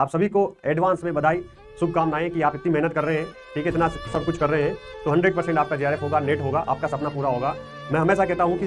आप सभी को एडवांस में बधाई, शुभकामनाएं कि आप इतनी मेहनत कर रहे हैं, ठीक है, इतना सब कुछ कर रहे हैं, तो 100% आपका जेआरएफ होगा, नेट होगा, आपका सपना पूरा होगा। मैं हमेशा कहता हूं कि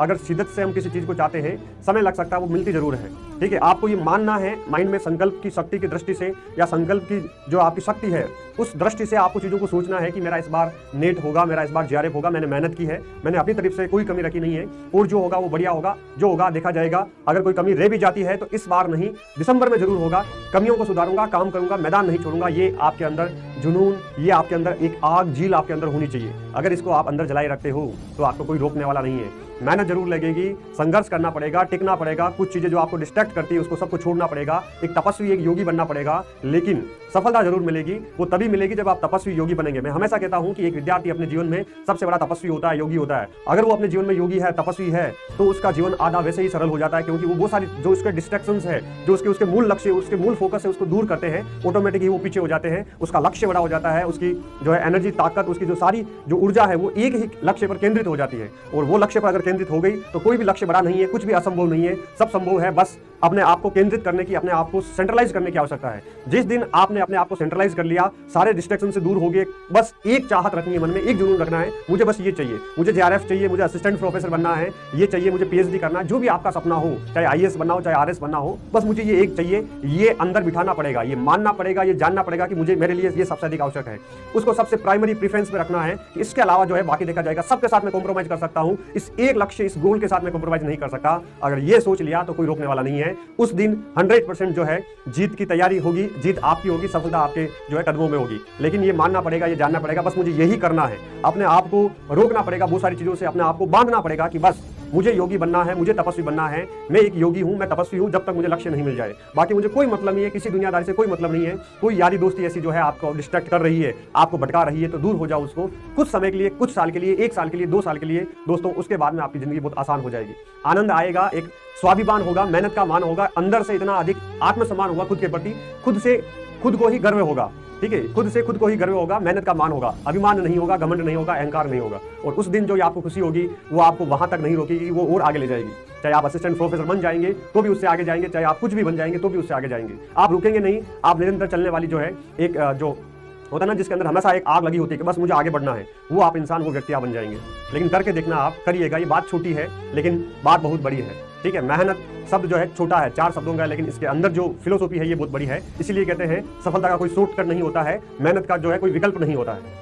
अगर शिद्दत से हम किसी चीज़ को चाहते हैं, समय लग सकता है, वो मिलती जरूर है, ठीक है। आपको ये मानना है माइंड में, संकल्प की शक्ति की दृष्टि से, या संकल्प की जो आपकी शक्ति है उस दृष्टि से आपको चीज़ों को सोचना है कि मेरा इस बार नेट होगा, मेरा इस बार जेआरएफ होगा, मैंने मेहनत की है, मैंने अपनी तरफ से कोई कमी रखी नहीं है, और जो होगा वो बढ़िया होगा, जो होगा देखा जाएगा। अगर कोई कमी रह भी जाती है तो इस बार नहीं, दिसंबर में जरूर होगा। कमियों को सुधारूंगा, काम करूंगा, मैदान नहीं छोड़ूंगा। ये आपके अंदर जुनून, ये आपके अंदर एक आग झील आपके अंदर होनी चाहिए। अगर इसको आप अंदर जलाए रखते हो तो आपको कोई रोकने वाला नहीं है। मेहनत जरूर लगेगी, संघर्ष करना पड़ेगा, टिकना पड़ेगा, कुछ चीजें जो आपको डिस्ट्रैक्ट करती है उसको सबको छोड़ना पड़ेगा, एक तपस्वी, एक योगी बनना पड़ेगा, लेकिन सफलता जरूर मिलेगी। वो तभी मिलेगी जब आप तपस्वी योगी बनेंगे। मैं हमेशा कहता हूं कि एक विद्यार्थी अपने जीवन में सबसे बड़ा तपस्वी होता है, योगी होता है। अगर वो अपने जीवन में योगी है, तपस्वी है, तो उसका जीवन आधा वैसे ही सरल हो जाता है, क्योंकि वो सारी जो उसके डिस्ट्रैक्शंस है, जो उसके मूल लक्ष्य, उसके मूल फोकस है, उसको दूर करते हैं, ऑटोमेटिकली वो पीछे हो जाते हैं। उसका लक्ष्य बड़ा हो जाता है, उसकी जो है एनर्जी, ताकत, उसकी जो सारी जो ऊर्जा है वो एक ही लक्ष्य पर केंद्रित हो जाती है। और वो लक्ष्य पर अगर केंद्रित हो गई तो कोई भी लक्ष्य बड़ा नहीं है, कुछ भी असंभव नहीं है, सब संभव है। बस अपने आप को केंद्रित करने की, अपने आप को सेंट्रलाइज करने की आवश्यकता है। जिस दिन आपने अपने आप को सेंट्रलाइज कर लिया, सारे डिस्ट्रैक्शन से दूर हो गए, बस एक चाहत रखनी है मन में, एक जुनून रखना है, मुझे बस ये चाहिए, मुझे जेआरएफ चाहिए, मुझे असिस्टेंट प्रोफेसर बनना है, ये चाहिए, मुझे पीएचडी करना है, जो भी आपका सपना हो, चाहे आईएएस बनना हो, चाहे आरएस बनना हो, बस मुझे ये एक चाहिए। ये अंदर बिठाना पड़ेगा, ये मानना पड़ेगा, ये जानना पड़ेगा कि मुझे, मेरे लिए ये सबसे अधिक आवश्यक है। उसको सबसे प्राइमरी प्रेफरेंस पे रखना है कि इसके अलावा जो है बाकी देखा जाएगा। सबके साथ में कॉम्प्रोमाइज कर सकता हूं, इस एक लक्ष्य, इस गोल के साथ में कॉम्प्रोमाइज नहीं कर सकता। अगर ये सोच लिया तो कोई रोकने वाला नहीं है। उस दिन 100% जो है जीत की तैयारी होगी, जीत आपकी होगी, सफलता आपके जो है कदमों में होगी। लेकिन ये मानना पड़ेगा, ये जानना पड़ेगा, बस मुझे यही करना है। अपने आप को रोकना पड़ेगा, बहुत सारी चीजों से अपने आप को बांधना पड़ेगा कि बस मुझे योगी बनना है, मुझे तपस्वी बनना है, मैं एक योगी हूं, मैं तपस्वी हूं, जब तक मुझे लक्ष्य नहीं मिल जाए। बाकी मुझे कोई मतलब नहीं है, किसी दुनियादारी से कोई मतलब नहीं है। कोई यारी दोस्ती ऐसी जो है आपको डिस्ट्रैक्ट कर रही है, आपको भटका रही है, तो दूर हो जाओ उसको, कुछ समय के लिए, कुछ साल के लिए, 1 साल के लिए, 2 साल के लिए दोस्तों। उसके बाद में आपकी जिंदगी बहुत आसान हो जाएगी, आनंद आएगा, एक स्वाभिमान होगा, मेहनत का मान होगा, अंदर से इतना अधिक आत्मसम्मान होगा खुद के प्रति, खुद से खुद को ही गर्व होगा, ठीक है, खुद से खुद को ही गर्व होगा, मेहनत का मान होगा, अभिमान नहीं होगा, घमंड नहीं होगा, अहंकार नहीं होगा। और उस दिन जो आपको खुशी होगी वो आपको वहां तक नहीं रोकेगी, वो और आगे ले जाएगी। चाहे आप असिस्टेंट प्रोफेसर बन जाएंगे तो भी उससे आगे जाएंगे, चाहे आप कुछ भी बन जाएंगे तो भी उससे आगे जाएंगे। आप रुकेंगे नहीं, आप निरंतर चलने वाली जो है एक जो होता है ना, जिसके अंदर हमेशा एक आग लगी होती है कि बस मुझे आगे बढ़ना है, वो आप इंसान, वो व्यक्ति आप बन जाएंगे। लेकिन करके देखना, आप करिएगा। ये बात छोटी है लेकिन बात बहुत बड़ी है, ठीक है। मेहनत शब्द जो है छोटा है, 4 शब्दों का, लेकिन इसके अंदर जो फिलोसॉफी है ये बहुत बड़ी है। इसीलिए कहते हैं सफलता का कोई शॉर्टकट नहीं होता है, मेहनत का जो है कोई विकल्प नहीं होता है।